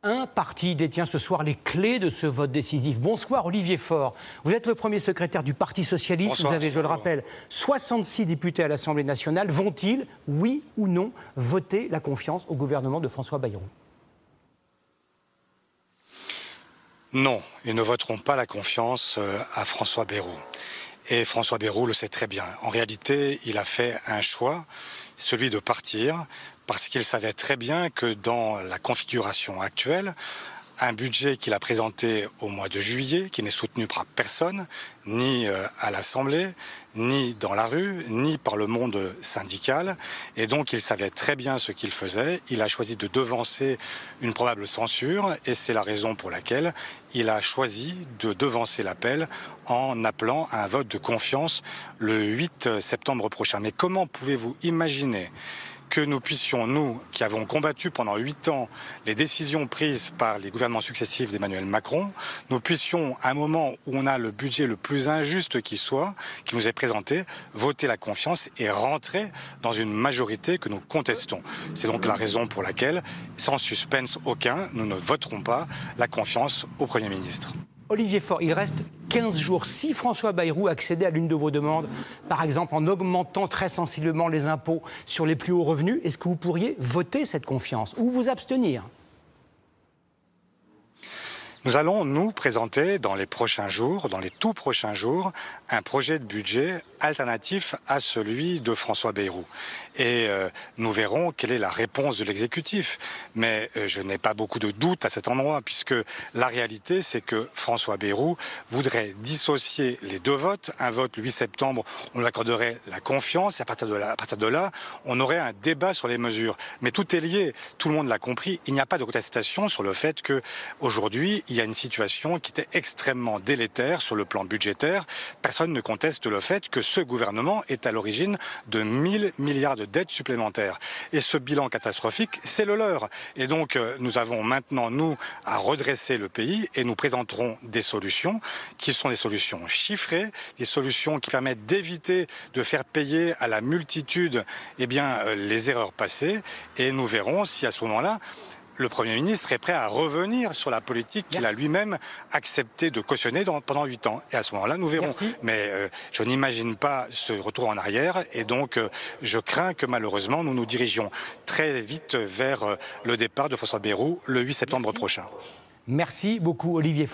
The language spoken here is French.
Un parti détient ce soir les clés de ce vote décisif. Bonsoir Olivier Faure. Vous êtes le premier secrétaire du Parti socialiste. Bonsoir. Vous avez, je le rappelle, 66 députés à l'Assemblée nationale. Vont-ils, oui ou non, voter la confiance au gouvernement de François Bayrou? Non, ils ne voteront pas la confiance à François Bayrou. Et François Bayrou le sait très bien. En réalité, il a fait un choix, celui de partir, parce qu'il savait très bien que dans la configuration actuelle, un budget qu'il a présenté au mois de juillet, qui n'est soutenu par personne, ni à l'Assemblée, ni dans la rue, ni par le monde syndical. Et donc il savait très bien ce qu'il faisait. Il a choisi de devancer une probable censure et c'est la raison pour laquelle il a choisi de devancer l'appel en appelant à un vote de confiance le 8 septembre prochain. Mais comment pouvez-vous imaginer que nous puissions, nous, qui avons combattu pendant 8 ans les décisions prises par les gouvernements successifs d'Emmanuel Macron, nous puissions, à un moment où on a le budget le plus injuste qui soit, qui nous est présenté, voter la confiance et rentrer dans une majorité que nous contestons. C'est donc la raison pour laquelle, sans suspense aucun, nous ne voterons pas la confiance au Premier ministre. Olivier Faure, il reste 15 jours. Si François Bayrou accédait à l'une de vos demandes, par exemple en augmentant très sensiblement les impôts sur les plus hauts revenus, est-ce que vous pourriez voter cette confiance ou vous abstenir ? Nous allons nous présenter dans les prochains jours, dans les tout prochains jours, un projet de budget alternatif à celui de François Bayrou. Et nous verrons quelle est la réponse de l'exécutif. Mais je n'ai pas beaucoup de doutes à cet endroit, puisque la réalité, c'est que François Bayrou voudrait dissocier les deux votes. Un vote le 8 septembre, on lui accorderait la confiance, et à partir de là, on aurait un débat sur les mesures. Mais tout est lié, tout le monde l'a compris. Il n'y a pas de contestation sur le fait qu'aujourd'hui, il y a une situation qui était extrêmement délétère sur le plan budgétaire. Personne ne conteste le fait que ce gouvernement est à l'origine de 1000 milliards de dettes supplémentaires. Et ce bilan catastrophique, c'est le leur. Et donc, nous avons maintenant, nous, à redresser le pays et nous présenterons des solutions qui sont des solutions chiffrées, des solutions qui permettent d'éviter de faire payer à la multitude les erreurs passées. Et nous verrons si à ce moment-là, le Premier ministre est prêt à revenir sur la politique qu'il a lui-même accepté de cautionner pendant 8 ans. Et à ce moment-là, nous verrons. Merci. Mais je n'imagine pas ce retour en arrière. Et donc, je crains que malheureusement, nous nous dirigions très vite vers le départ de François Bayrou le 8 septembre prochain. Merci beaucoup Olivier Faure.